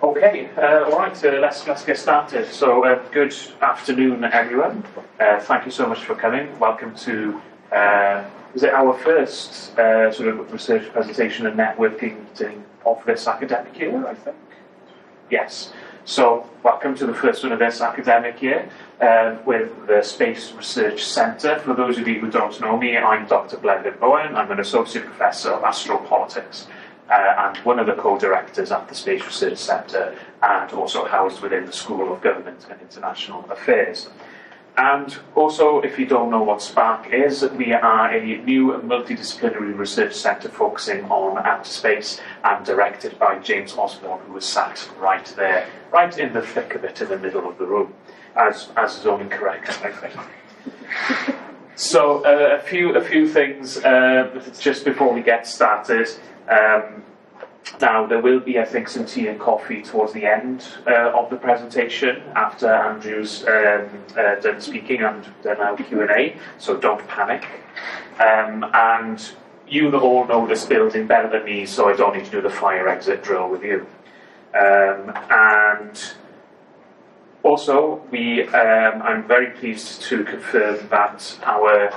Okay, all right, let's get started. So, good afternoon, everyone. Thank you so much for coming. Welcome to, is it our first sort of research presentation and networking meeting of this academic year, I think? Yes. So, welcome to the first one of this academic year with the Space Research Centre. For those of you who don't know me, I'm Dr. Bleddyn Bowen. I'm an Associate Professor of Astropolitics and one of the co-directors at the Space Research Centre, and also housed within the School of Government and International Affairs. And also, if you don't know what SPARC is, we are a new multidisciplinary research centre focusing on outer space and directed by James Osborne, who was sat right there, right in the thick of it in the middle of the room, as is only correct, I think. So, a few things just before we get started. Now, there will be, I think, some tea and coffee towards the end of the presentation after Andrew's done speaking and done our Q&A, so don't panic. And you all know this building better than me, so I don't need to do the fire exit drill with you. And also, I'm very pleased to confirm that our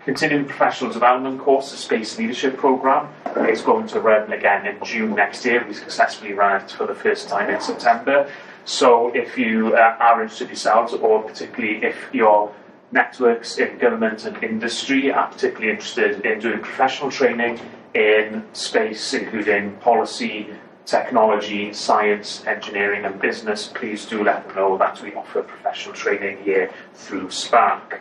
Continuing Professional Development course, the Space Leadership Programme, is going to run again in June next year. We successfully ran it for the first time in September. So if you are interested yourselves, or particularly if your networks in government and industry are particularly interested in doing professional training in space, including policy, technology, science, engineering and business, please do let them know that we offer professional training here through SPARC.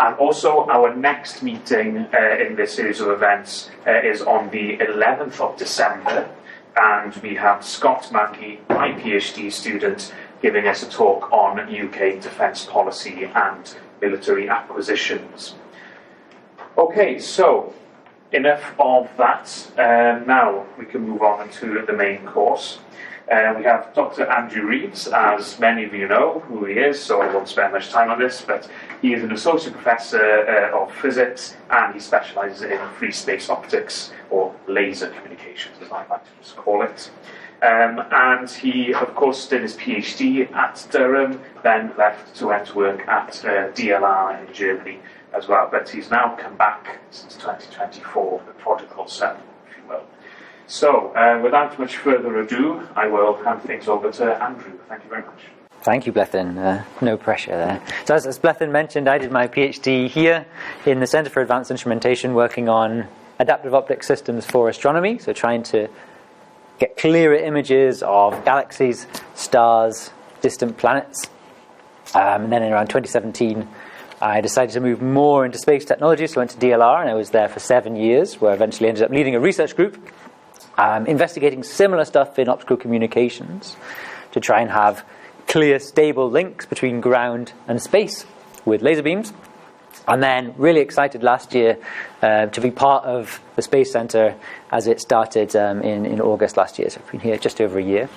And also, our next meeting in this series of events is on the 11th of December, and we have Scott Mackey, my PhD student, giving us a talk on UK defence policy and military acquisitions. Okay, so enough of that. Now we can move on to the main course. We have Dr. Andrew Reeves, as many of you know who he is, so I won't spend much time on this, but he is an Associate Professor of Physics, and he specialises in free space optics, or laser communications, as I like to just call it. And he, of course, did his PhD at Durham, then left to enter work at DLR in Germany as well, but he's now come back since 2024, the prodigal son, if you will. So, without much further ado, I will hand things over to Andrew. Thank you very much. Thank you, Bleddyn. No pressure there. So, as Bleddyn mentioned, I did my PhD here in the Centre for Advanced Instrumentation, working on adaptive optics systems for astronomy, so trying to get clearer images of galaxies, stars, distant planets. And then in around 2017, I decided to move more into space technology, so I went to DLR, and I was there for 7 years, where I eventually ended up leading a research group investigating similar stuff in optical communications to try and have clear, stable links between ground and space with laser beams. And then really excited last year to be part of the Space Centre as it started in August last year. So I've been here just over a year.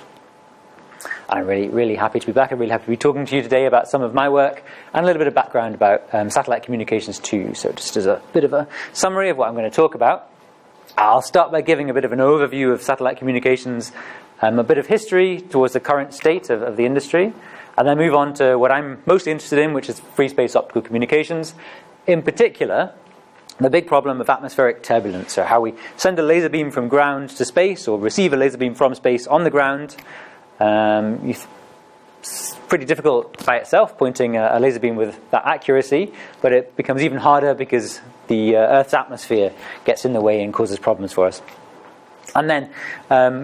I'm really happy to be back. I'm really happy to be talking to you today about some of my work and a little bit of background about satellite communications too. So just as a bit of a summary of what I'm going to talk about, I'll start by giving a bit of an overview of satellite communications, a bit of history towards the current state of the industry, and then move on to what I'm mostly interested in, which is free space optical communications. In particular, the big problem of atmospheric turbulence, or how we send a laser beam from ground to space or receive a laser beam from space on the ground. It's pretty difficult by itself, pointing a laser beam with that accuracy, but it becomes even harder because the Earth's atmosphere gets in the way and causes problems for us. And then,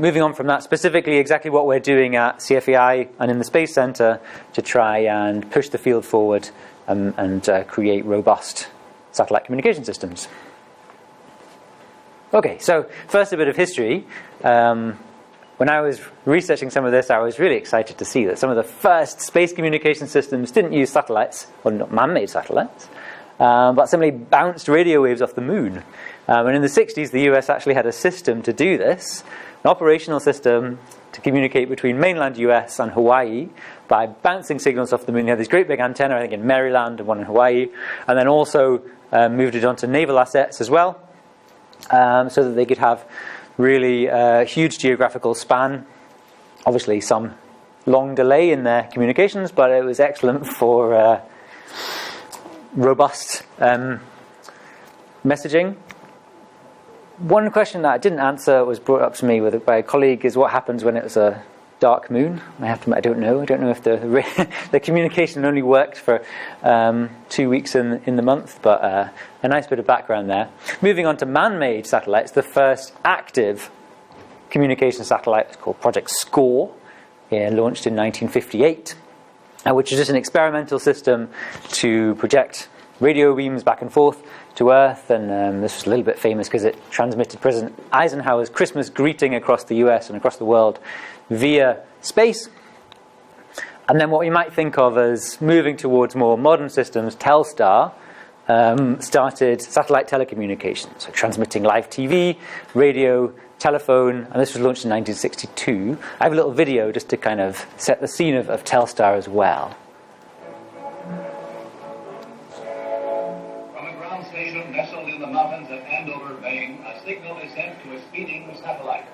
moving on from that, specifically exactly what we're doing at CFEI and in the Space Centre to try and push the field forward and create robust satellite communication systems. Okay, so first a bit of history. When I was researching some of this, I was really excited to see that some of the first space communication systems didn't use satellites, or not man-made satellites, but simply bounced radio waves off the moon. And in the 60s, the US actually had a system to do this, an operational system to communicate between mainland US and Hawaii by bouncing signals off the moon. They had this great big antenna, I think in Maryland and one in Hawaii, and then also moved it onto naval assets as well, so that they could have really huge geographical span Obviously some long delay in their communications, but it was excellent for robust messaging. One question that I didn't answer was brought up to me by a colleague is what happens when it was a dark moon. I have to admit, I don't know. I don't know if the communication only worked for 2 weeks in the month, but a nice bit of background there. Moving on to man-made satellites, the first active communication satellite is called Project SCORE, launched in 1958, which is just an experimental system to project radio beams back and forth to Earth, and this was a little bit famous because it transmitted President Eisenhower's Christmas greeting across the US and across the world via space. And then what we might think of as moving towards more modern systems, Telstar started satellite telecommunications, so transmitting live TV, radio, telephone, and this was launched in 1962. I have a little video just to kind of set the scene of Telstar as well. From a ground station nestled in the mountains of Andover, Maine, a signal is sent to a speeding satellite,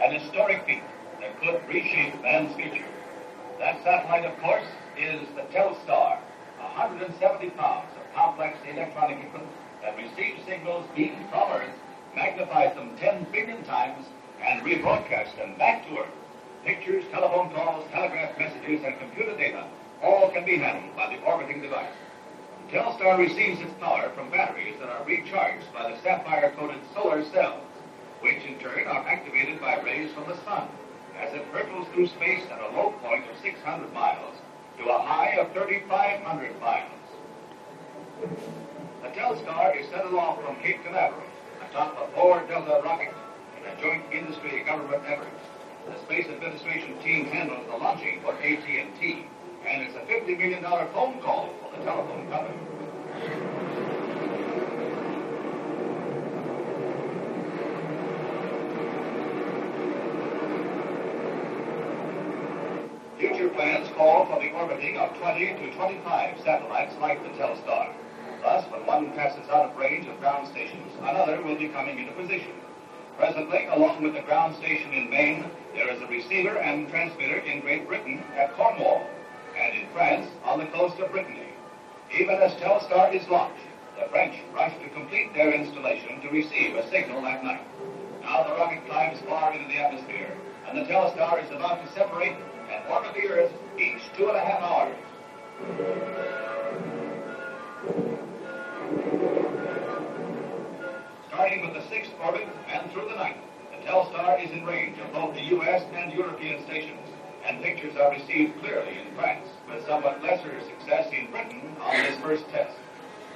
an historic feat that could reshape man's future. That satellite, of course, is the Telstar, 170 pounds of complex electronic equipment that receives signals beamed from Earth, magnifies them 10 billion times, and rebroadcasts them back to Earth. Pictures, telephone calls, telegraph messages, and computer data all can be handled by the orbiting device. Telstar receives its power from batteries that are recharged by the sapphire-coated solar cells, which in turn are activated by rays from the sun as it hurtles through space at a low point of 600 miles to a high of 3,500 miles. The Telstar is set aloft from Cape Canaveral atop a 4 Delta rocket in a joint industry government effort. The Space Administration team handles the launching for AT&T, and it's a $50 million phone call for the telephone company. Future plans call for the orbiting of 20 to 25 satellites like the Telstar. Thus, when one passes out of range of ground stations, another will be coming into position. Presently, along with the ground station in Maine, there is a receiver and transmitter in Great Britain at Cornwall, and in France on the coast of Brittany. Even as Telstar is launched, the French rush to complete their installation to receive a signal at night. Now the rocket climbs far into the atmosphere, and the Telstar is about to separate and orbit the Earth each 2.5 hours. Starting with the 6th orbit and through the 9th, the Telstar is in range of both the U.S. and European stations, and pictures are received clearly in France, with somewhat lesser success in Britain on this first test.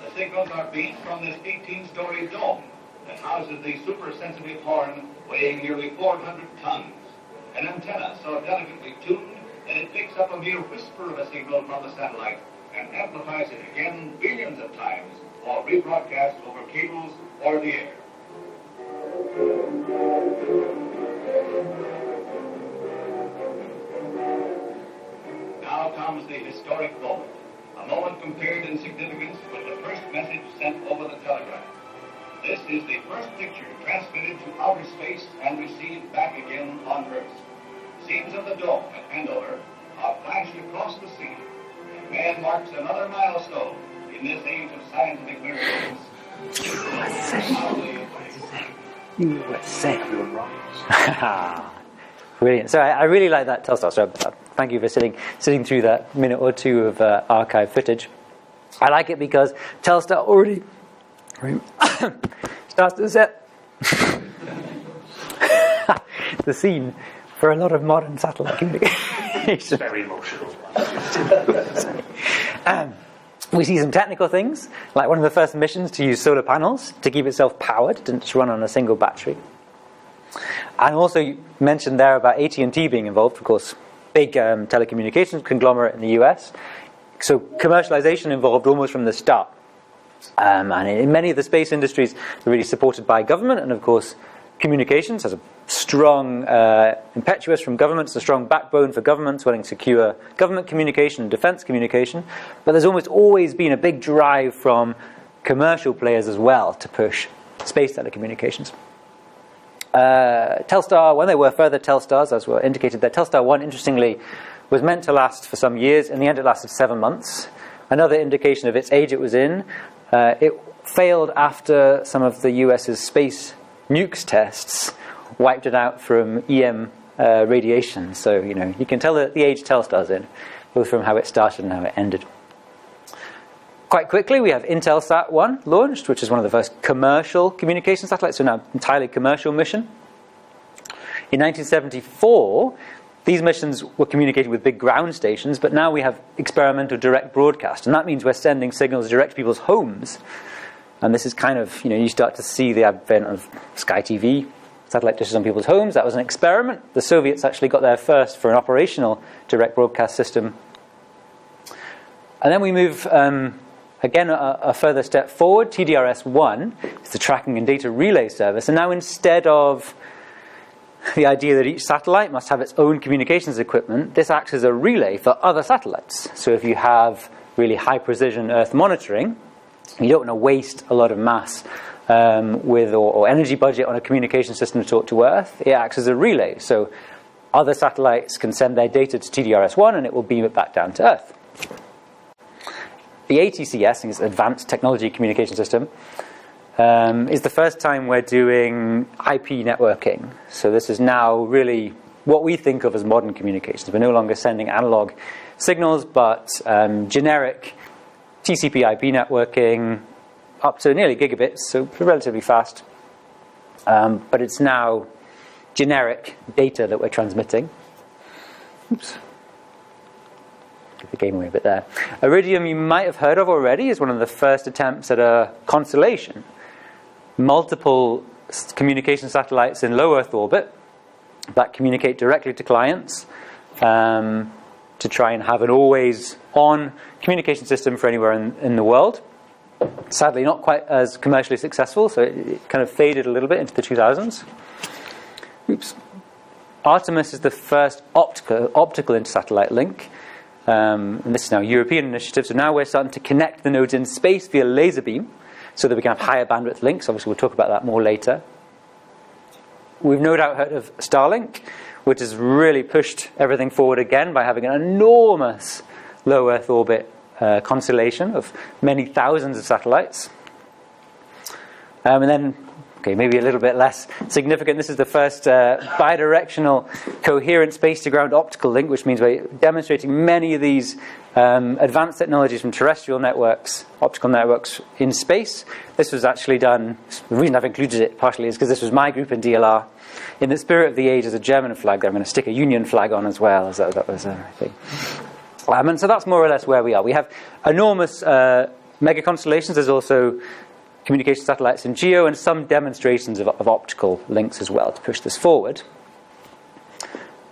The signals are beamed from this 18-story dome that houses the super-sensitive horn weighing nearly 400 tons. An antenna so delicately tuned that it picks up a mere whisper of a signal from the satellite and amplifies it again billions of times for rebroadcast over cables or the air. Now comes the historic moment, a moment compared in significance with the first message sent over the telegraph. This is the first picture transmitted to outer space and received back again on Earth. Scenes of the dome at Andover are flashed across the sea, and man marks another milestone in this age of scientific miracles. USA. Brilliant. So I really like that Telstar. So thank you for sitting through that minute or two of archive footage. I like it because Telstar already starts to set the scene for a lot of modern satellite communication. It's very emotional. We see some technical things, like one of the first missions to use solar panels to keep itself powered. It didn't just run on a single battery. And also you mentioned there about AT&T being involved, of course, big telecommunications conglomerate in the US. So commercialization involved almost from the start. And in many of the space industries, they're really supported by government, and of course, communications has a strong impetus from governments, a strong backbone for governments willing to secure government communication and defense communication. But there's almost always been a big drive from commercial players as well to push space telecommunications. Telstar, when they were further Telstars, as were indicated there, Telstar 1, interestingly, was meant to last for some years. In the end, it lasted 7 months. Another indication of its age it was in. It failed after some of the US's space nukes tests wiped it out from EM radiation. So, you can tell the age Telstar's in, both from how it started and how it ended. Quite quickly, we have Intelsat 1 launched, which is one of the first commercial communication satellites, so now entirely commercial mission. In 1974, these missions were communicating with big ground stations, but now we have experimental direct broadcast, and that means we're sending signals direct to people's homes. And this is kind of, you start to see the advent of Sky TV, satellite dishes on people's homes. That was an experiment. The Soviets actually got there first for an operational direct broadcast system. And then we move, again, a further step forward. TDRS-1 is the tracking and data relay service. And now instead of the idea that each satellite must have its own communications equipment, this acts as a relay for other satellites. So if you have really high precision Earth monitoring, you don't want to waste a lot of mass or energy budget on a communication system to talk to Earth. It acts as a relay. So other satellites can send their data to TDRS-1 and it will beam it back down to Earth. The ATCS, it's Advanced Technology Communication System, is the first time we're doing IP networking. So this is now really what we think of as modern communications. We're no longer sending analog signals, but generic TCP IP networking up to nearly gigabits, so relatively fast. But it's now generic data that we're transmitting. Oops. Give the game away a bit there. Iridium, you might have heard of already, is one of the first attempts at a constellation. Multiple communication satellites in low Earth orbit that communicate directly to clients to try and have an always-on communication system for anywhere in the world. Sadly, not quite as commercially successful, so it kind of faded a little bit into the 2000s. Oops. Artemis is the first optical intersatellite link. And this is now a European initiative, so now we're starting to connect the nodes in space via laser beam so that we can have higher bandwidth links. Obviously, we'll talk about that more later. We've no doubt heard of Starlink, which has really pushed everything forward again by having an enormous low Earth orbit constellation of many thousands of satellites. And then, maybe a little bit less significant, this is the first bidirectional coherent space-to-ground optical link, which means we're demonstrating many of these advanced technologies from terrestrial networks, optical networks in space. This was actually done, the reason I've included it partially is because this was my group in DLR. In the spirit of the age, as a German flag that I'm going to stick a Union flag on as well, as that was a thing. And so that's more or less where we are. We have enormous mega constellations. There's also communication satellites in GEO and some demonstrations of optical links as well to push this forward.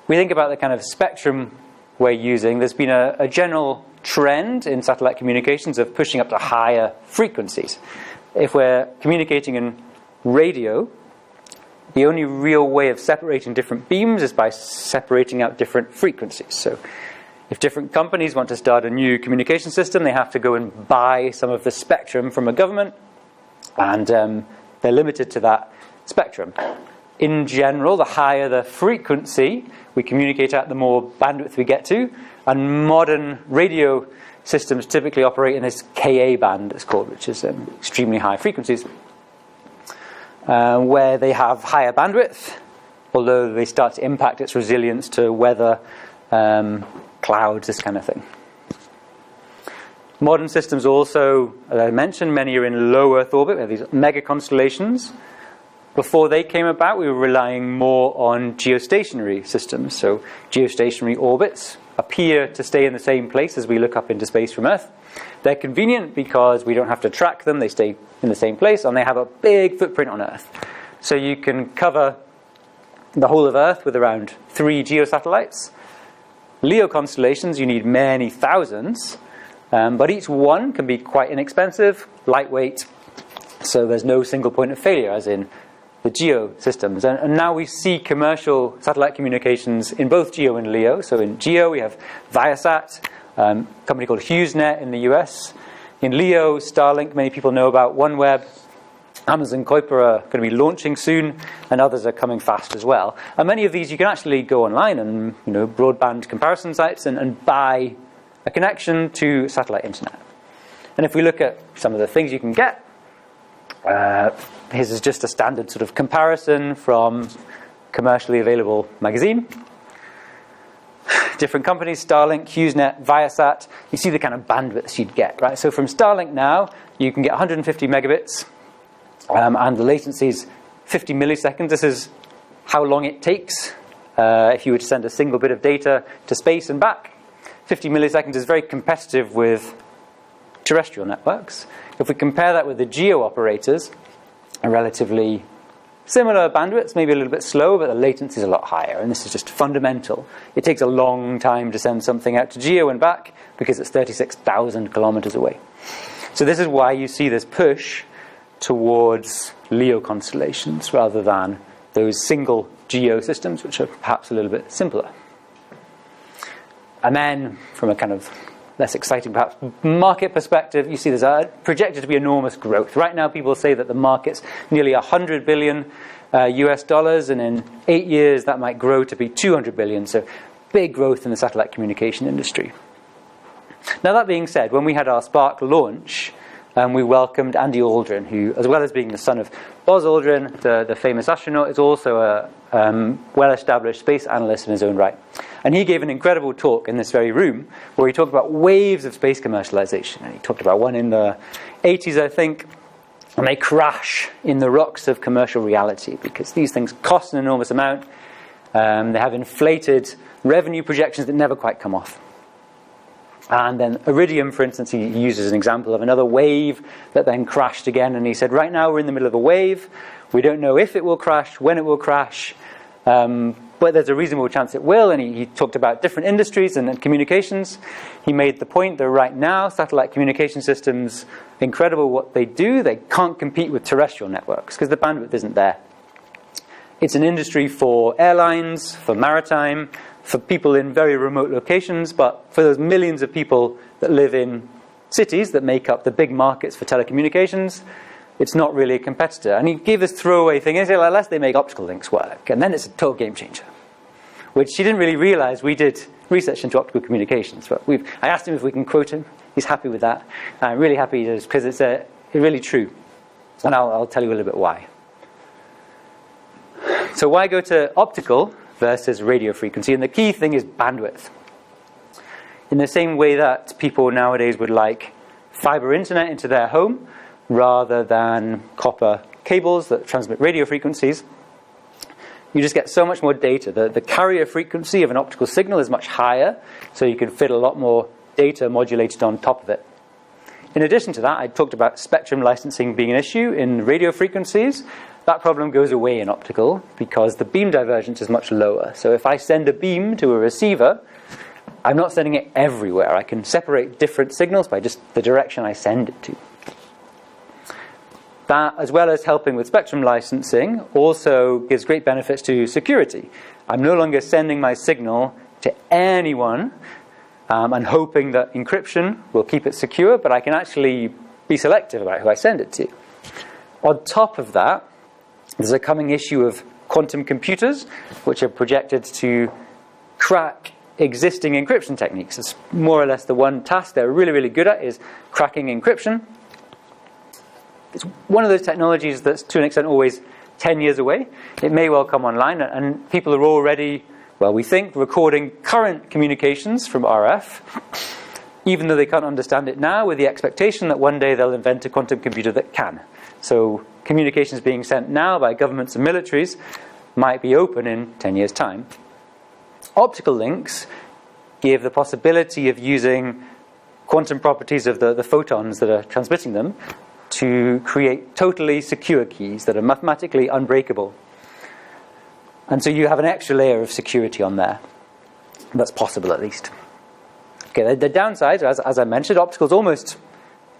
We think about the kind of spectrum we're using. There's been a general trend in satellite communications of pushing up to higher frequencies. If we're communicating in radio, the only real way of separating different beams is by separating out different frequencies. So if different companies want to start a new communication system, they have to go and buy some of the spectrum from a government, and they're limited to that spectrum. In general, the higher the frequency we communicate at, the more bandwidth we get to, and modern radio systems typically operate in this Ka band, it's called, which is extremely high frequencies, where they have higher bandwidth, although they start to impact its resilience to weather, clouds, this kind of thing. Modern systems also, as I mentioned, many are in low Earth orbit. We have these mega constellations. Before they came about, we were relying more on geostationary systems. So geostationary orbits appear to stay in the same place as we look up into space from Earth. They're convenient because we don't have to track them. They stay in the same place, and they have a big footprint on Earth. So you can cover the whole of Earth with around 3 geosatellites. LEO constellations, you need many thousands, but each one can be quite inexpensive, lightweight, so there's no single point of failure, as in the GEO systems. And now we see commercial satellite communications in both GEO and LEO. So in GEO we have Viasat, a company called HughesNet in the US. In LEO, Starlink, many people know about, OneWeb. Amazon Kuiper are going to be launching soon, and others are coming fast as well. And many of these you can actually go online and broadband comparison sites and buy a connection to satellite internet. And if we look at some of the things you can get, here's just a standard sort of comparison from commercially available magazine. Different companies, Starlink, HughesNet, Viasat, you see the kind of bandwidths you'd get, right? So from Starlink now, you can get 150 megabits, and the latency is 50 milliseconds. This is how long it takes if you were to send a single bit of data to space and back. 50 milliseconds is very competitive with terrestrial networks. If we compare that with the geo operators, a relatively similar bandwidths, maybe a little bit slow, but the latency is a lot higher, and this is just fundamental. It takes a long time to send something out to geo and back because it's 36,000 kilometers away. So this is why you see this push towards LEO constellations rather than those single geo systems, which are perhaps a little bit simpler. And then, from a kind of less exciting, perhaps, market perspective, you see there's projected to be enormous growth. Right now, people say that the market's nearly $100 billion US dollars, and in 8 years, that might grow to be $200 billion. So, big growth in the satellite communication industry. Now, that being said, when we had our SPARC launch, we welcomed Andy Aldrin, who, as well as being the son of Buzz Aldrin, the famous astronaut, is also a well-established space analyst in his own right. And he gave an incredible talk in this very room where he talked about waves of space commercialization. And he talked about one in the 80s, I think, and they crash in the rocks of commercial reality because these things cost an enormous amount. They have inflated revenue projections that never quite come off. And then Iridium, for instance, he uses an example of another wave that then crashed again. And he said, right now we're in the middle of a wave. We don't know if it will crash, when it will crash, but there's a reasonable chance it will. And he talked about different industries and communications. He made the point that right now, satellite communication systems, incredible what they do, they can't compete with terrestrial networks because the bandwidth isn't there. It's an industry for airlines, for maritime, for people in very remote locations, but for those millions of people that live in cities that make up the big markets for telecommunications, it's not really a competitor. And he gave this throwaway thing, he said, unless they make optical links work, and then it's a total game changer. Which he didn't really realize we did research into optical communications. But I asked him if we can quote him. He's happy with that. I'm really happy because it's really true. And I'll tell you a little bit why. So why go to optical versus radio frequency? And the key thing is bandwidth. In the same way that people nowadays would like fiber internet into their home rather than copper cables that transmit radio frequencies, you just get so much more data. The carrier frequency of an optical signal is much higher, so you can fit a lot more data modulated on top of it. In addition to that, I talked about spectrum licensing being an issue in radio frequencies. That problem goes away in optical because the beam divergence is much lower. So if I send a beam to a receiver, I'm not sending it everywhere. I can separate different signals by just the direction I send it to. That, as well as helping with spectrum licensing, also gives great benefits to security. I'm no longer sending my signal to anyone and hoping that encryption will keep it secure, but I can actually be selective about who I send it to. On top of that, there's a coming issue of quantum computers, which are projected to crack existing encryption techniques. It's more or less the one task they're really, really good at is cracking encryption. It's one of those technologies that's, to an extent, always 10 years away. It may well come online, and people are already, well, we think, recording current communications from RF, even though they can't understand it now, with the expectation that one day they'll invent a quantum computer that can. So communications being sent now by governments and militaries might be open in 10 years' time. Optical links give the possibility of using quantum properties of the photons that are transmitting them to create totally secure keys that are mathematically unbreakable. And so you have an extra layer of security on there. That's possible, at least. Okay, the downsides, as I mentioned, optical is almost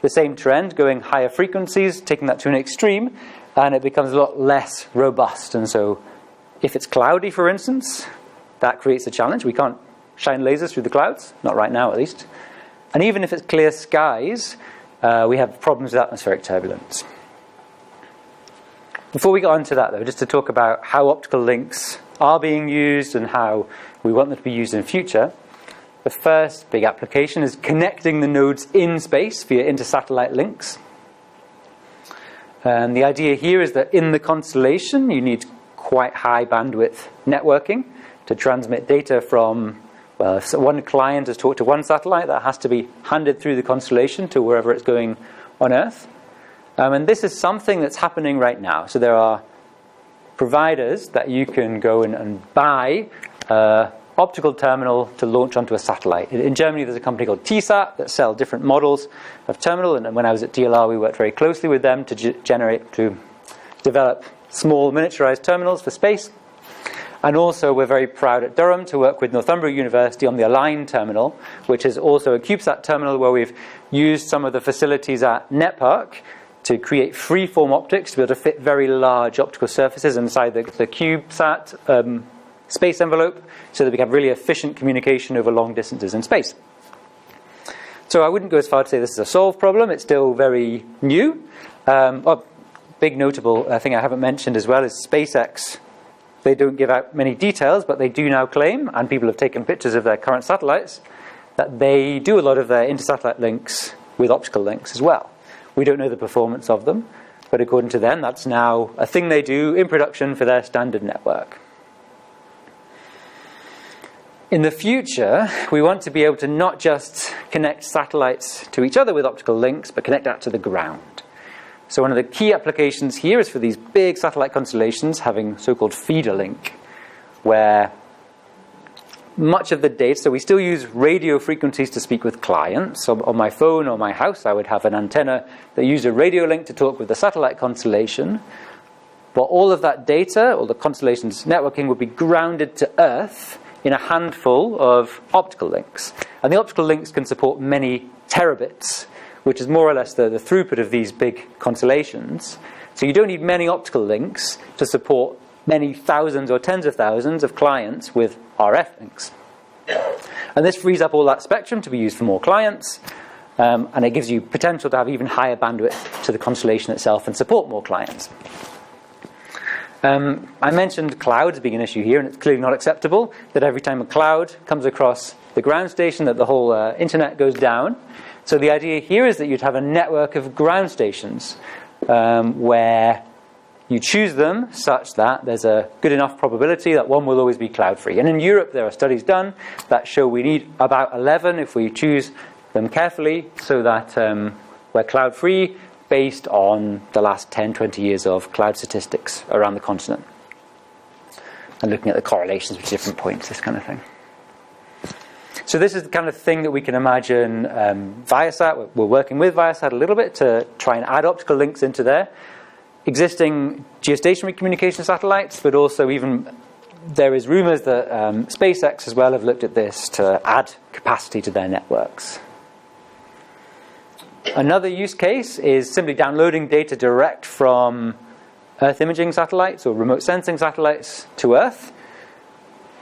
the same trend, going higher frequencies, taking that to an extreme, and it becomes a lot less robust. And so if it's cloudy, for instance, that creates a challenge. We can't shine lasers through the clouds, not right now at least. And even if it's clear skies, we have problems with atmospheric turbulence. Before we get on to that, though, just to talk about how optical links are being used and how we want them to be used in the future, the first big application is connecting the nodes in space via inter-satellite links. And the idea here is that in the constellation, you need quite high bandwidth networking to transmit data from, well, if one client has talked to one satellite, that has to be handed through the constellation to wherever it's going on Earth. And this is something that's happening right now. So there are providers that you can go and buy an optical terminal to launch onto a satellite. In Germany, there's a company called TSAT that sell different models of terminal. And when I was at DLR, we worked very closely with them to develop small miniaturized terminals for space. And also, we're very proud at Durham to work with Northumbria University on the Align terminal, which is also a CubeSat terminal where we've used some of the facilities at NetPark to create free-form optics to be able to fit very large optical surfaces inside the CubeSat space envelope so that we can have really efficient communication over long distances in space. So I wouldn't go as far to say this is a solved problem. It's still very new. A big notable thing I haven't mentioned as well is SpaceX. They don't give out many details, but they do now claim, and people have taken pictures of their current satellites, that they do a lot of their inter-satellite links with optical links as well. We don't know the performance of them, but according to them, that's now a thing they do in production for their standard network. In the future, we want to be able to not just connect satellites to each other with optical links, but connect that to the ground. So one of the key applications here is for these big satellite constellations having so-called feeder link, where much of the data, so we still use radio frequencies to speak with clients. So on my phone or my house, I would have an antenna that used a radio link to talk with the satellite constellation. But all of that data, all the constellation's networking, would be grounded to Earth in a handful of optical links. And the optical links can support many terabits, which is more or less the throughput of these big constellations. So you don't need many optical links to support many thousands or tens of thousands of clients with RF links. And this frees up all that spectrum to be used for more clients, and it gives you potential to have even higher bandwidth to the constellation itself and support more clients. I mentioned clouds being an issue here, and it's clearly not acceptable that every time a cloud comes across the ground station that the whole internet goes down. So the idea here is that you'd have a network of ground stations where you choose them such that there's a good enough probability that one will always be cloud-free. And in Europe, there are studies done that show we need about 11 if we choose them carefully so that we're cloud-free based on the last 10, 20 years of cloud statistics around the continent. And looking at the correlations with different points, this kind of thing. So this is the kind of thing that we can imagine Viasat. We're working with Viasat a little bit to try and add optical links into their existing geostationary communication satellites, but also even there is rumors that SpaceX as well have looked at this to add capacity to their networks. Another use case is simply downloading data direct from Earth imaging satellites or remote sensing satellites to Earth.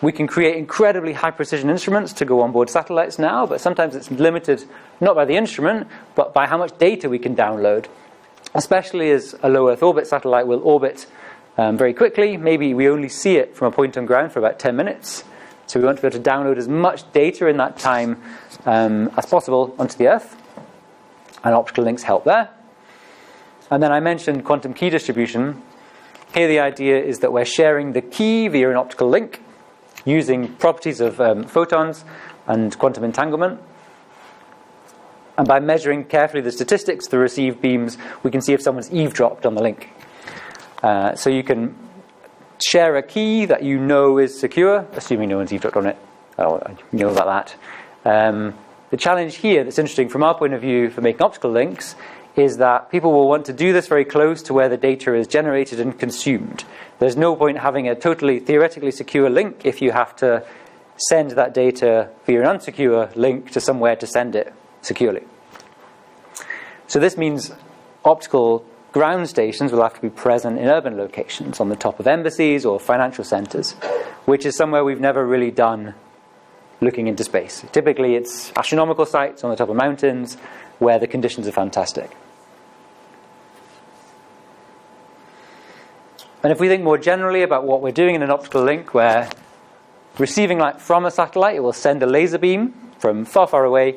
We can create incredibly high precision instruments to go on board satellites now, but sometimes it's limited not by the instrument, but by how much data we can download. Especially as a low Earth orbit satellite will orbit very quickly. Maybe we only see it from a point on ground for about 10 minutes. So we want to be able to download as much data in that time as possible onto the Earth. And optical links help there. And then I mentioned quantum key distribution. Here the idea is that we're sharing the key via an optical link using properties of photons and quantum entanglement. And by measuring carefully the statistics of the received beams, we can see if someone's eavesdropped on the link. So you can share a key that you know is secure, assuming no one's eavesdropped on it. Oh, you know about that. The challenge here that's interesting from our point of view for making optical links is that people will want to do this very close to where the data is generated and consumed. There's no point having a totally theoretically secure link if you have to send that data via an unsecure link to somewhere to send it securely. So this means optical ground stations will have to be present in urban locations on the top of embassies or financial centers, which is somewhere we've never really done looking into space. Typically it's astronomical sites on the top of mountains where the conditions are fantastic. And if we think more generally about what we're doing in an optical link, we're receiving light from a satellite. It will send a laser beam from far, far away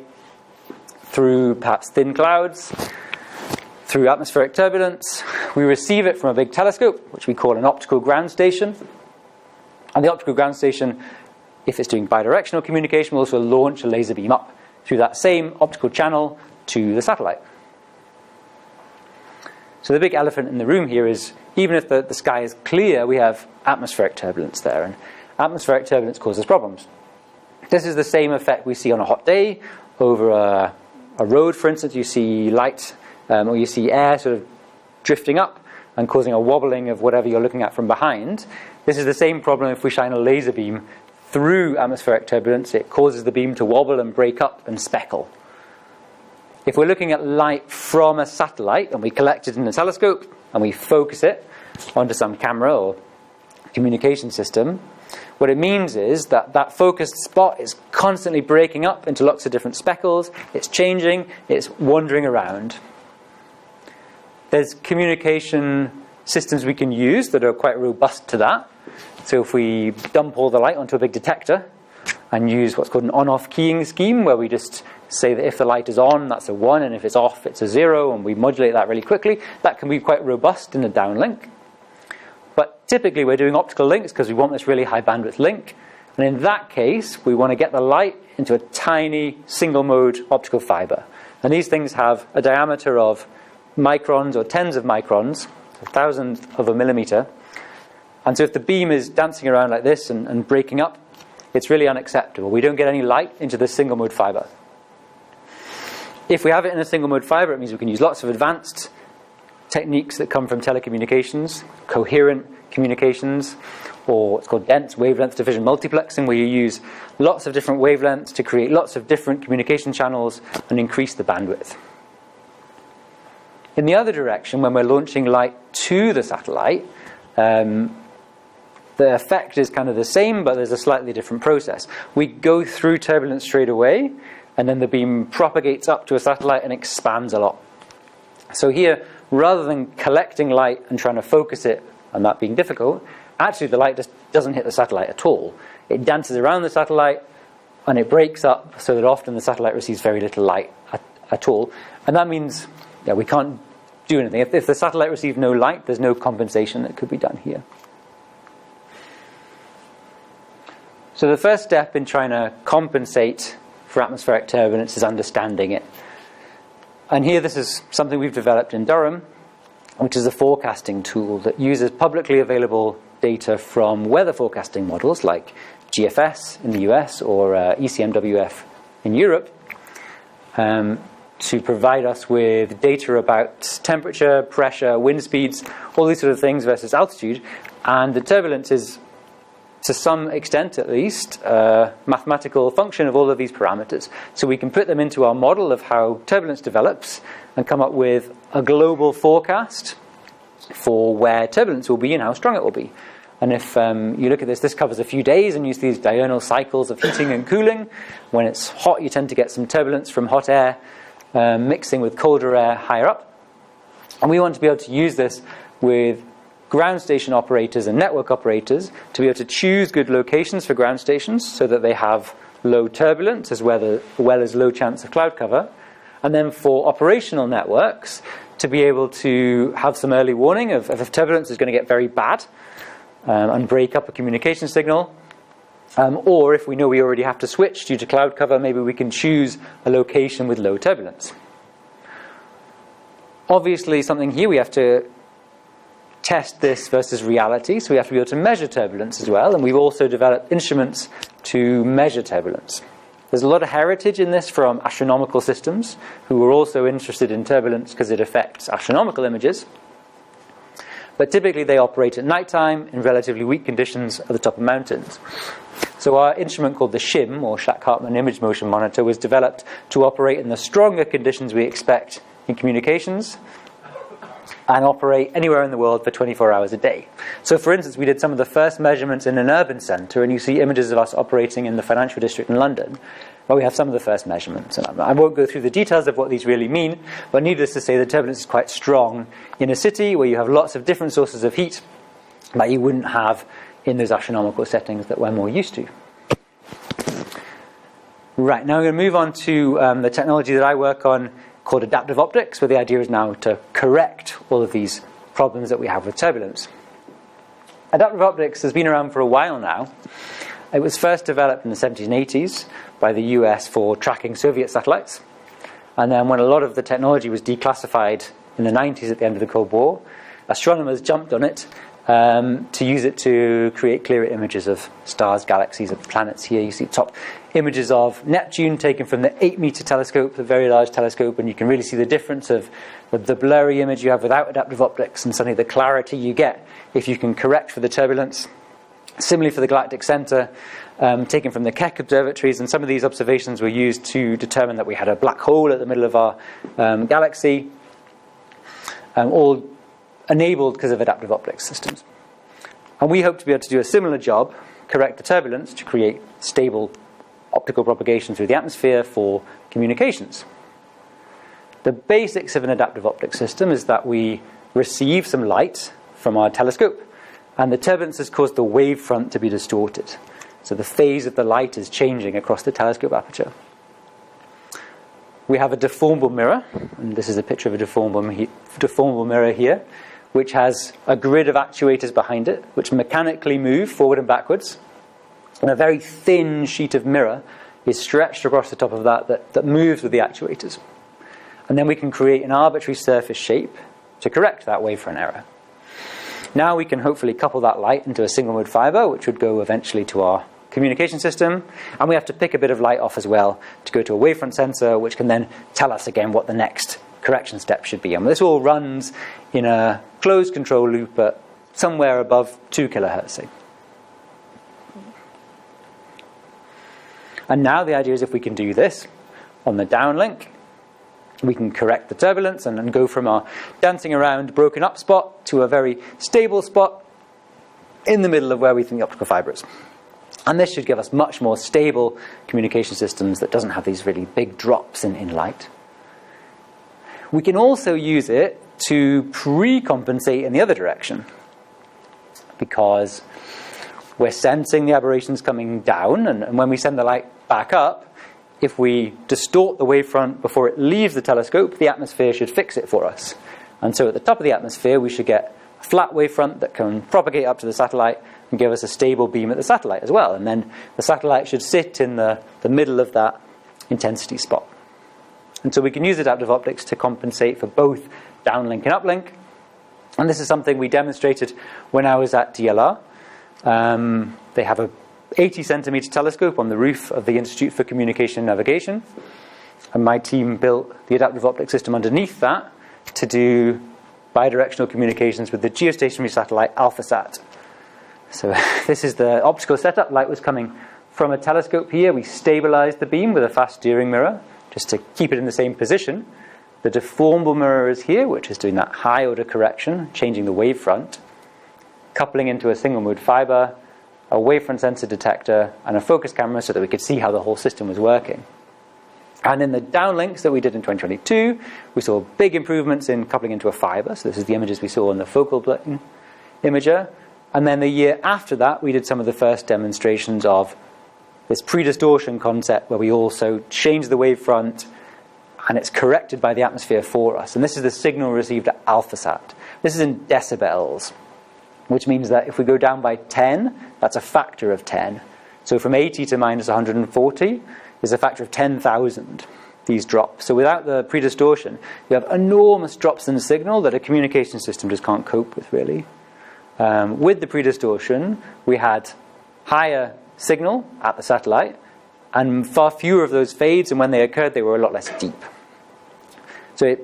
through perhaps thin clouds, through atmospheric turbulence. We receive it from a big telescope, which we call an optical ground station. And the optical ground station, if it's doing bidirectional communication, will also launch a laser beam up through that same optical channel to the satellite. So the big elephant in the room here is, even if the sky is clear, we have atmospheric turbulence there, and atmospheric turbulence causes problems. This is the same effect we see on a hot day. Over a road, for instance, you see light, or you see air sort of drifting up and causing a wobbling of whatever you're looking at from behind. This is the same problem if we shine a laser beam through atmospheric turbulence. It causes the beam to wobble and break up and speckle. If we're looking at light from a satellite and we collect it in a telescope and we focus it onto some camera or communication system, what it means is that that focused spot is constantly breaking up into lots of different speckles. It's changing, it's wandering around. There's communication systems we can use that are quite robust to that. So if we dump all the light onto a big detector and use what's called an on-off keying scheme, where we just say that if the light is on, that's a 1, and if it's off, it's a 0, and we modulate that really quickly, that can be quite robust in a downlink. But typically we're doing optical links because we want this really high bandwidth link. And in that case, we want to get the light into a tiny single mode optical fiber. And these things have a diameter of microns or tens of microns, a thousandth of a millimeter. And so if the beam is dancing around like this and breaking up, it's really unacceptable. We don't get any light into this single mode fiber. If we have it in a single mode fiber, it means we can use lots of advanced techniques that come from telecommunications, coherent communications, or what's called dense wavelength division multiplexing, where you use lots of different wavelengths to create lots of different communication channels and increase the bandwidth. In the other direction, when we're launching light to the satellite, the effect is kind of the same, but there's a slightly different process. We go through turbulence straight away, and then the beam propagates up to a satellite and expands a lot. So here, rather than collecting light and trying to focus it, and that being difficult, actually the light just doesn't hit the satellite at all. It dances around the satellite, and it breaks up so that often the satellite receives very little light at all. And that means we can't do anything. If the satellite received no light, there's no compensation that could be done here. So the first step in trying to compensate for atmospheric turbulence is understanding it. And here this is something we've developed in Durham, which is a forecasting tool that uses publicly available data from weather forecasting models like GFS in the US or ECMWF in Europe, to provide us with data about temperature, pressure, wind speeds, all these sort of things versus altitude. And the turbulence is, to some extent at least, a mathematical function of all of these parameters. So we can put them into our model of how turbulence develops and come up with a global forecast for where turbulence will be and how strong it will be. And if you look at this covers a few days and use these diurnal cycles of heating and cooling. When it's hot, you tend to get some turbulence from hot air mixing with colder air higher up. And we want to be able to use this with ground station operators and network operators to be able to choose good locations for ground stations so that they have low turbulence as well as low chance of cloud cover. And then for operational networks, to be able to have some early warning of if turbulence is going to get very bad and break up a communication signal. Or if we know we already have to switch due to cloud cover, maybe we can choose a location with low turbulence. Obviously, something here we have to test this versus reality, so we have to be able to measure turbulence as well, and we've also developed instruments to measure turbulence. There's a lot of heritage in this from astronomical systems, who were also interested in turbulence because it affects astronomical images. But typically they operate at nighttime in relatively weak conditions at the top of mountains. So our instrument called the SHIM, or Shack-Hartman Image Motion Monitor, was developed to operate in the stronger conditions we expect in communications and operate anywhere in the world for 24 hours a day. So for instance, we did some of the first measurements in an urban centre, and you see images of us operating in the financial district in London, where we have some of the first measurements. And I won't go through the details of what these really mean, but needless to say, the turbulence is quite strong in a city where you have lots of different sources of heat that you wouldn't have in those astronomical settings that we're more used to. Right, now I'm going to move on to the technology that I work on called adaptive optics, where the idea is now to correct all of these problems that we have with turbulence. Adaptive optics has been around for a while now. It was first developed in the 70s and 80s by the US for tracking Soviet satellites. And then when a lot of the technology was declassified in the 90s at the end of the Cold War, astronomers jumped on it to use it to create clearer images of stars, galaxies, and planets. Here you see top images of Neptune taken from the 8-meter telescope, the very large telescope, and you can really see the difference of the blurry image you have without adaptive optics and suddenly the clarity you get if you can correct for the turbulence. Similarly for the galactic center, taken from the Keck observatories, and some of these observations were used to determine that we had a black hole at the middle of our galaxy, all enabled because of adaptive optics systems. And we hope to be able to do a similar job, correct the turbulence to create stable optical propagation through the atmosphere for communications. The basics of an adaptive optics system is that we receive some light from our telescope, and the turbulence has caused the wavefront to be distorted. So the phase of the light is changing across the telescope aperture. We have a deformable mirror, and this is a picture of a deformable mirror here, which has a grid of actuators behind it, which mechanically move forward and backwards. And a very thin sheet of mirror is stretched across the top of that moves with the actuators. And then we can create an arbitrary surface shape to correct that wavefront error. Now we can hopefully couple that light into a single mode fiber, which would go eventually to our communication system. And we have to pick a bit of light off as well to go to a wavefront sensor, which can then tell us again what the next correction step should be. And this all runs in a closed control loop at somewhere above 2 kilohertz, say. And now the idea is if we can do this on the downlink, we can correct the turbulence and then go from our dancing around broken up spot to a very stable spot in the middle of where we think the optical fiber is. And this should give us much more stable communication systems that doesn't have these really big drops in light. We can also use it to pre-compensate in the other direction, because we're sensing the aberrations coming down, and when we send the light back up, if we distort the wavefront before it leaves the telescope, the atmosphere should fix it for us. And so at the top of the atmosphere, we should get a flat wavefront that can propagate up to the satellite and give us a stable beam at the satellite as well. And then the satellite should sit in the middle of that intensity spot. And so we can use adaptive optics to compensate for both downlink and uplink. And this is something we demonstrated when I was at DLR. They have a 80 centimeter telescope on the roof of the Institute for Communication and Navigation. And my team built the adaptive optics system underneath that to do bidirectional communications with the geostationary satellite AlphaSat. So this is the optical setup. Light was coming from a telescope here. We stabilized the beam with a fast steering mirror just to keep it in the same position. The deformable mirror is here, which is doing that high order correction, changing the wavefront, coupling into a single mode fiber, a wavefront sensor detector, and a focus camera so that we could see how the whole system was working. And in the downlinks that we did in 2022, we saw big improvements in coupling into a fiber. So this is the images we saw on the focal plane imager. And then the year after that, we did some of the first demonstrations of this pre-distortion concept where we also change the wavefront and it's corrected by the atmosphere for us. And this is the signal received at AlphaSat. This is in decibels, which means that if we go down by 10, that's a factor of 10. So from 80 to minus 140 is a factor of 10,000, these drops. So without the pre-distortion, you have enormous drops in the signal that a communication system just can't cope with, really. With the pre-distortion, we had higher signal at the satellite and far fewer of those fades, and when they occurred, they were a lot less deep. So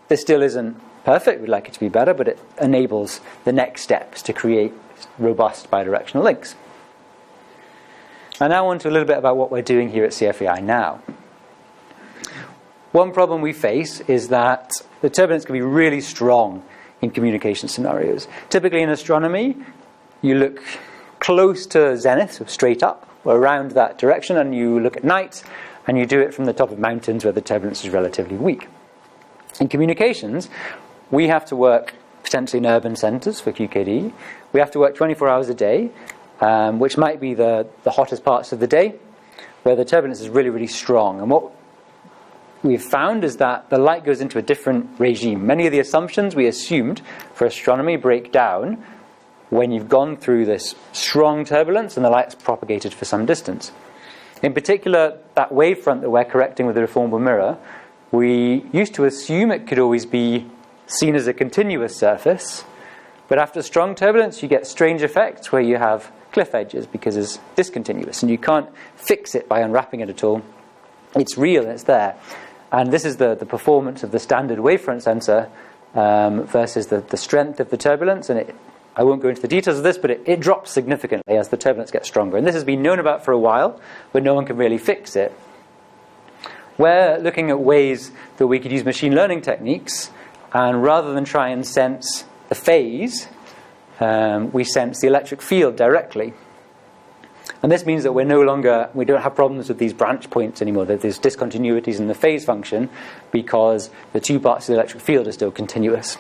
this still isn't perfect. We'd like it to be better, but it enables the next steps to create robust bidirectional links. And now on to a little bit about what we're doing here at CFEI now. One problem we face is that the turbulence can be really strong in communication scenarios. Typically in astronomy, you look close to zenith, so straight up, or around that direction, and you look at night, and you do it from the top of mountains where the turbulence is relatively weak. In communications, we have to work potentially in urban centres for QKD. We have to work 24 hours a day, which might be the hottest parts of the day, where the turbulence is really, really strong. And what we've found is that the light goes into a different regime. Many of the assumptions we assumed for astronomy break down when you've gone through this strong turbulence and the light's propagated for some distance. In particular, that wavefront that we're correcting with the deformable mirror, we used to assume it could always be seen as a continuous surface, but after strong turbulence you get strange effects where you have cliff edges because it's discontinuous and you can't fix it by unwrapping it at all. It's real and it's there. And this is the performance of the standard wavefront sensor versus the strength of the turbulence. And I won't go into the details of this, but it drops significantly as the turbulence gets stronger. And this has been known about for a while, but no one can really fix it. We're looking at ways that we could use machine learning techniques, and rather than try and sense the phase, we sense the electric field directly. And this means that we don't have problems with these branch points anymore, that there's discontinuities in the phase function because the two parts of the electric field are still continuous.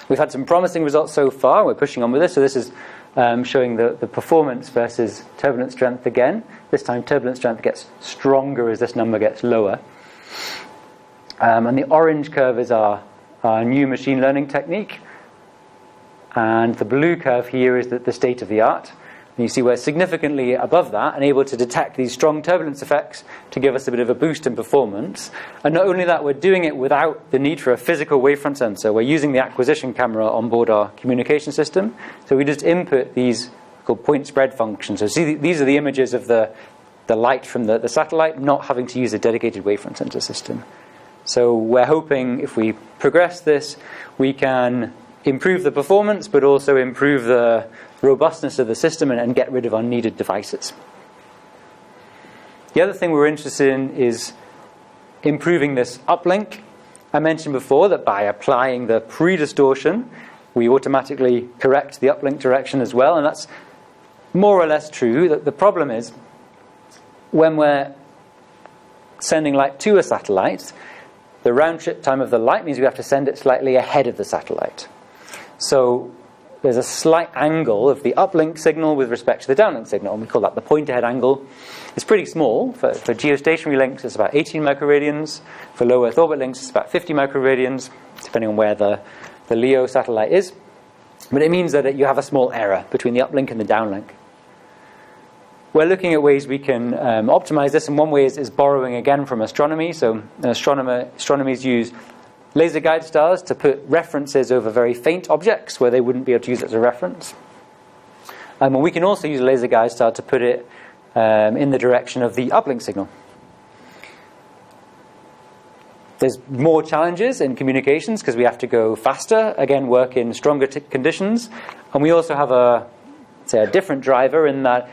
We've had some promising results so far. We're pushing on with this. So this is showing the performance versus turbulence strength again. This time turbulence strength gets stronger as this number gets lower. And the orange curve is our new machine learning technique. And the blue curve here is the state of the art. And you see we're significantly above that and able to detect these strong turbulence effects to give us a bit of a boost in performance. And not only that, we're doing it without the need for a physical wavefront sensor. We're using the acquisition camera on board our communication system. So we just input these called point spread functions. So see, these are the images of the light from the satellite, not having to use a dedicated wavefront sensor system. So we're hoping if we progress this, we can improve the performance, but also improve the robustness of the system and get rid of unneeded devices. The other thing we're interested in is improving this uplink. I mentioned before that by applying the pre-distortion, we automatically correct the uplink direction as well, and that's more or less true. The problem is when we're sending light to a satellite, the round trip time of the light means we have to send it slightly ahead of the satellite. So there's a slight angle of the uplink signal with respect to the downlink signal, and we call that the point-ahead angle. It's pretty small. For geostationary links, it's about 18 microradians. For low Earth orbit links, it's about 50 microradians, depending on where the LEO satellite is. But it means that you have a small error between the uplink and the downlink. We're looking at ways we can optimize this, and one way is borrowing again from astronomy. So astronomers use laser guide stars to put references over very faint objects where they wouldn't be able to use it as a reference. And we can also use a laser guide star to put it in the direction of the uplink signal. There's more challenges in communications because we have to go faster, again work in stronger conditions, and we also have a different driver in that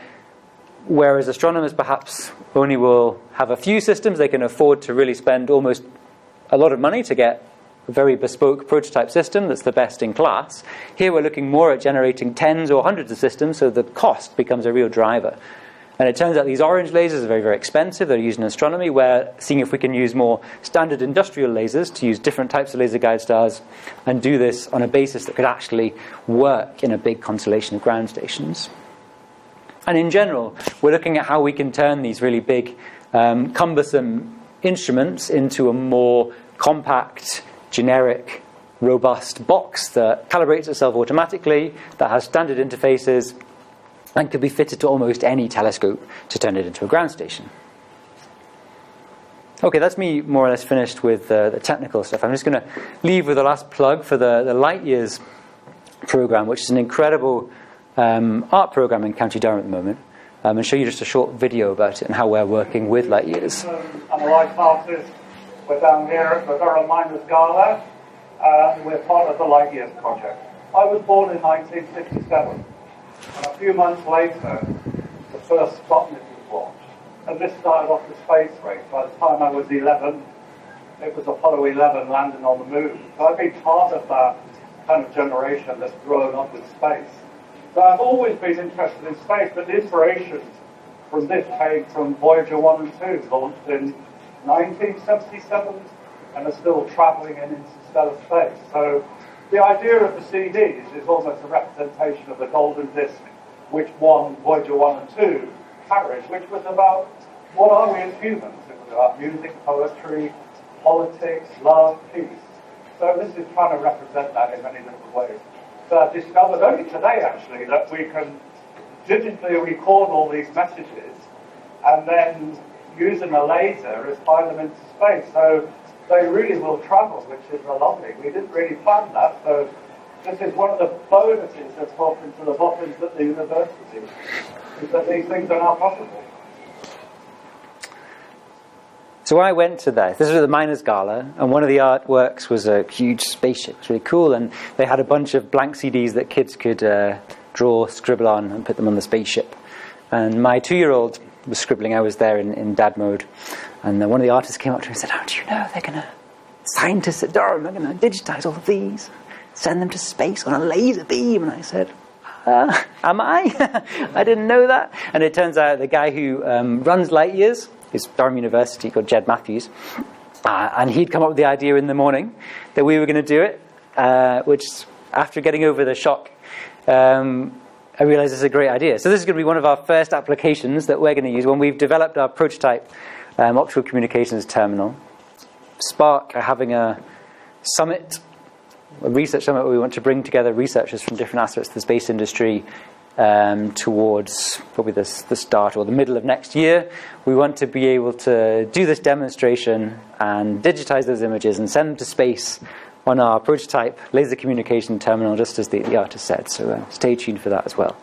whereas astronomers perhaps only will have a few systems, they can afford to really spend almost a lot of money to get a very bespoke prototype system that's the best in class. Here we're looking more at generating tens or hundreds of systems, so the cost becomes a real driver. And it turns out these orange lasers are very, very expensive. They're used in astronomy. We're seeing if we can use more standard industrial lasers to use different types of laser guide stars and do this on a basis that could actually work in a big constellation of ground stations. And in general, we're looking at how we can turn these really big, cumbersome instruments into a more compact, generic, robust box that calibrates itself automatically, that has standard interfaces, and could be fitted to almost any telescope to turn it into a ground station. Okay, that's me more or less finished with the technical stuff. I'm just going to leave with the last plug for the Light Years program, which is an incredible art program in County Durham at the moment, and show you just a short video about it and how we're working with Light Years. I'm a light artist. We're down here at the Durham Miners Gala, and we're part of the Light Years project. I was born in 1967, and a few months later, the first Sputnik was launched. And this started off the space race. By the time I was 11, it was Apollo 11 landing on the moon. So I've been part of that kind of generation that's grown up with space. So I've always been interested in space, but the inspiration from this came from Voyager 1 and 2, launched in 1977, and are still travelling in interstellar space. So The idea of the CDs is almost a representation of the golden disc, which Voyager 1 and 2 carried, which was about what are we as humans? It was about music, poetry, politics, love, peace. So this is trying to represent that in many different ways. So I discovered only today, actually, that we can digitally record all these messages and then using a laser, fire them into space. So they really will travel, which is lovely. We didn't really plan that, so this is one of the bonuses of talking to the boffins at the university, is that these things are now possible. So I went to this was at the Miners' Gala, and one of the artworks was a huge spaceship. It was really cool, and they had a bunch of blank CDs that kids could draw, scribble on, and put them on the spaceship. And my 2-year-old was scribbling. I was there in dad mode, and one of the artists came up to me and said, "Oh, do you know scientists at Durham are going to digitize all of these, send them to space on a laser beam?" And I said, "Am I? I didn't know that." And it turns out the guy who runs Light Years is Durham University, called Jed Matthews, and he'd come up with the idea in the morning that we were going to do it, which, after getting over the shock, I realised it's a great idea. So this is going to be one of our first applications that we're going to use when we've developed our prototype optical communications terminal. SPARC are having a summit, a research summit, where we want to bring together researchers from different aspects of the space industry towards probably the start or the middle of next year. We want to be able to do this demonstration and digitize those images and send them to space on our prototype laser communication terminal, just as the artist said. So stay tuned for that as well.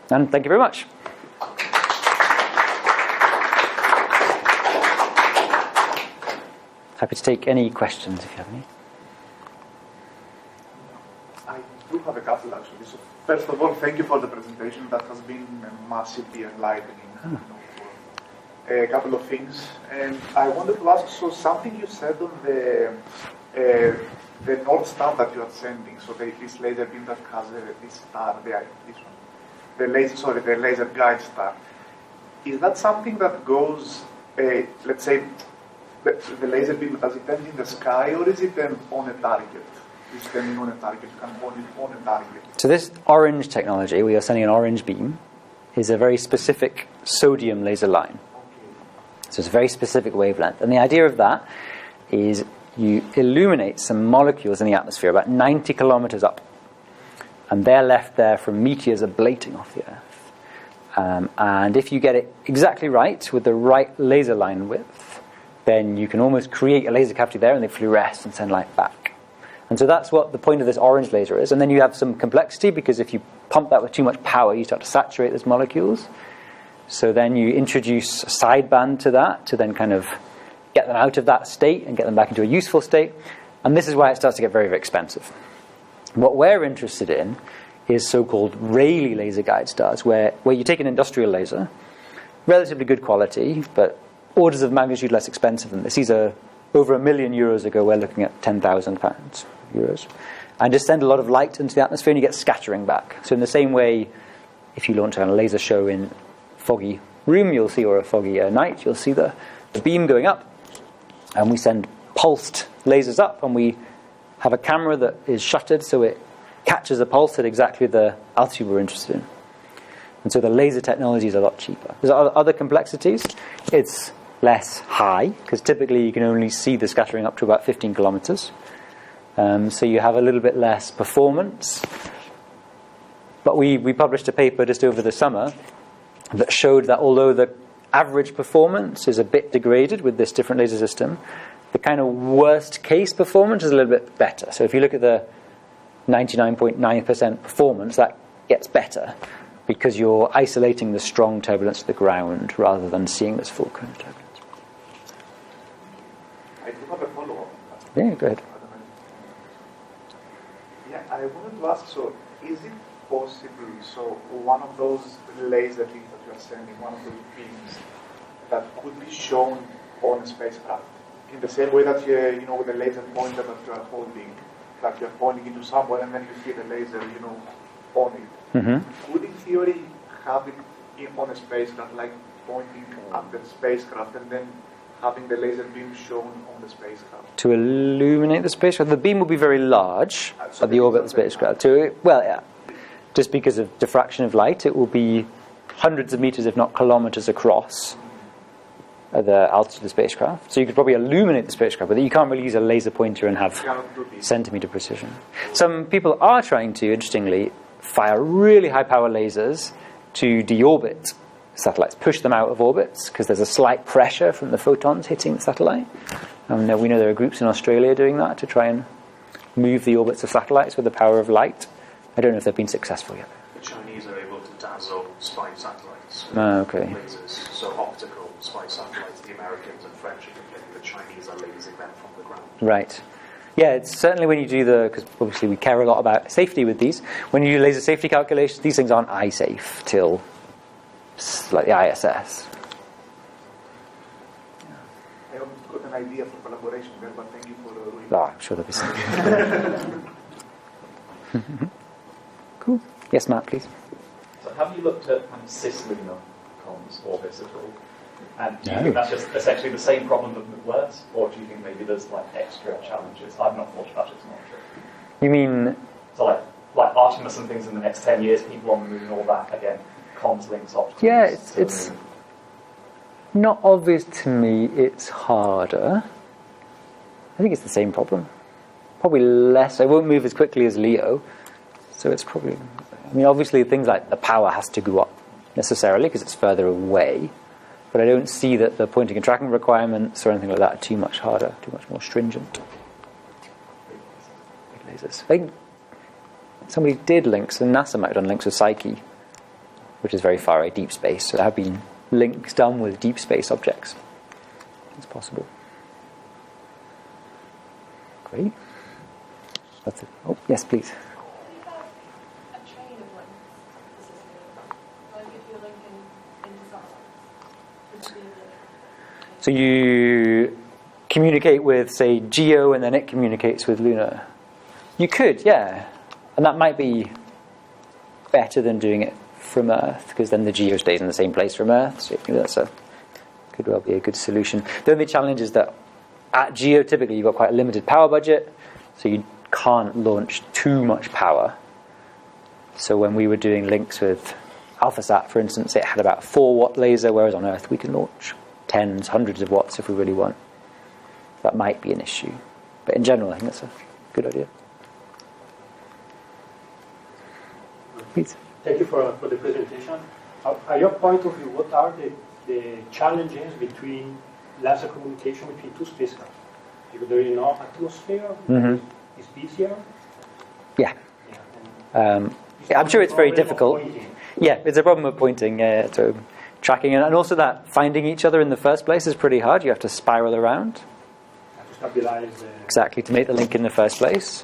And thank you very much. Happy to take any questions if you have any. I do have a couple, actually. So first of all, thank you for the presentation. That has been massively enlightening. For a couple of things. And I wanted to ask, so something you said on the North Star that you are sending, so this laser beam that has this star, this one, the laser guide star, is that something that goes, let's say, the laser beam, does it end in the sky, or is it on a target? It's standing on a target, you can hold it on a target. So this orange technology, we are sending an orange beam, is a very specific sodium laser line. Okay. So it's a very specific wavelength. And the idea of that is you illuminate some molecules in the atmosphere about 90 kilometers up, and they're left there from meteors ablating off the Earth. And if you get it exactly right, with the right laser line width, then you can almost create a laser cavity there, and they fluoresce and send light back. And so that's what the point of this orange laser is. And then you have some complexity, because if you pump that with too much power, you start to saturate those molecules. So then you introduce a sideband to that to then kind of get them out of that state and get them back into a useful state. And this is why it starts to get very, very expensive. What we're interested in is so-called Rayleigh laser guide stars, where you take an industrial laser, relatively good quality, but orders of magnitude less expensive than this. These are over €1 million ago. We're looking at €10,000, and just send a lot of light into the atmosphere, and you get scattering back. So in the same way, if you launch a laser show in a foggy room, you'll see, or a foggy night, you'll see the beam going up, and we send pulsed lasers up, and we have a camera that is shuttered so it catches a pulse at exactly the altitude we're interested in. And so the laser technology is a lot cheaper. There's other complexities. It's less high, because typically you can only see the scattering up to about 15 kilometers. So you have a little bit less performance. But we published a paper just over the summer that showed that although the average performance is a bit degraded with this different laser system, the kind of worst case performance is a little bit better. So if you look at the 99.9% performance, that gets better, because you're isolating the strong turbulence to the ground rather than seeing this full cone of turbulence. I do have a follow-up. Yeah, go ahead. Yeah, I wanted to ask, so is it possible, so one of those laser beams that you are sending, one of those beams that could be shown on a spacecraft, in the same way that with the laser pointer that you are holding, that you are pointing into somewhere and then you see the laser, on it. Mm-hmm. Could in theory have it on a spacecraft, like pointing at the spacecraft, and then having the laser beam shown on the spacecraft? To illuminate the spacecraft, the beam will be very large So at the orbit of the spacecraft. Just because of diffraction of light, it will be hundreds of meters, if not kilometers, across at the altitude of the spacecraft. So you could probably illuminate the spacecraft, but you can't really use a laser pointer and have centimeter precision. Some people are trying to, interestingly, fire really high-power lasers to deorbit satellites, push them out of orbits, because there's a slight pressure from the photons hitting the satellite. And we know there are groups in Australia doing that to try and move the orbits of satellites with the power of light. I don't know if they've been successful yet. The Chinese are able to dazzle spy satellites with Okay. lasers. So optical spy satellites, the Americans and French are complaining the Chinese are lasing them from the ground. Right. Yeah, it's certainly when you do because obviously we care a lot about safety with these. When you do laser safety calculations, these things aren't eye safe till like the ISS. I haven't got an idea for collaboration there, but thank you for doing it. Oh, I'm sure there'll be something. Cool. Yes, Matt, please. So have you looked at kind of cislunar comms orbits at all? And do you No. think that's just essentially the same problem that works, or do you think maybe there's like extra challenges? I've not thought about it too much. You mean So like Artemis and things in the next 10 years, people on the moon and all that, again, comms links, optical Yeah, links to the it's moon. not obvious to me it's harder. I think it's the same problem. Probably less. I won't move as quickly as Leo. So it's probably... I mean, obviously things like the power has to go up necessarily because it's further away. But I don't see that the pointing and tracking requirements or anything like that are too much harder, too much more stringent. Big lasers. I think somebody did links, and NASA might have done links with Psyche, which is very far away, deep space. So there have been links done with deep space objects. It's possible. Great. That's it. Oh, yes, please. What about a chain of links? Like if you're linking into satellites, would you be able to... So you communicate with, say, Geo, and then it communicates with Luna. You could, yeah. And that might be better than doing it from Earth, because then the Geo stays in the same place from Earth. So could well be a good solution. The only challenge is that at Geo, typically, you've got quite a limited power budget, so you can't launch too much power. So when we were doing links with AlphaSat, for instance, it had about a 4-watt laser, whereas on Earth we can launch tens, hundreds of watts if we really want. That might be an issue. But in general, I think that's a good idea. Please. Thank you for the presentation. At your point of view, what are the challenges between laser communication between two spacecraft? Because there is no atmosphere, it's busier. Yeah. And Yeah, I'm sure it's very problem of difficult. pointing. Yeah, it's a problem of pointing, so tracking, and also that finding each other in the first place is pretty hard. You have to spiral around. And to stabilize Exactly, to make the link in the first place.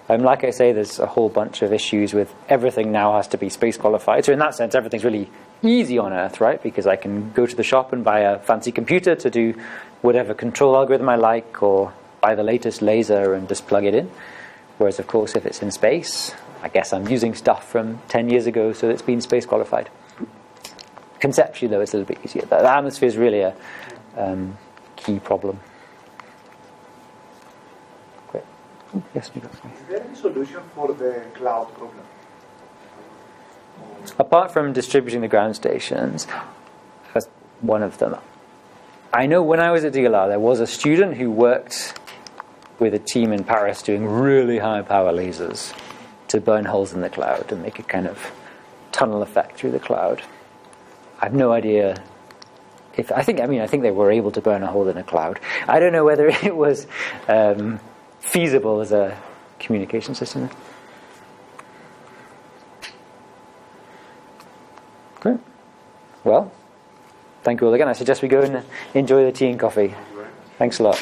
Like I say, there's a whole bunch of issues with everything now has to be space qualified. So in that sense, everything's really easy on Earth, right? Because I can go to the shop and buy a fancy computer to do whatever control algorithm I like, or buy the latest laser and just plug it in. Whereas, of course, if it's in space, I guess I'm using stuff from 10 years ago, so it's been space qualified. Conceptually, though, it's a little bit easier. The atmosphere is really a key problem. Great. Oh, yes, you got something. Is there any solution for the cloud problem? Apart from distributing the ground stations, that's one of them. I know when I was at DLR, there was a student who worked with a team in Paris doing really high power lasers to burn holes in the cloud and make a kind of tunnel effect through the cloud. I have no idea if I think they were able to burn a hole in a cloud. I don't know whether it was feasible as a communication system. Great. Well, thank you all again. I suggest we go and enjoy the tea and coffee. Thanks a lot.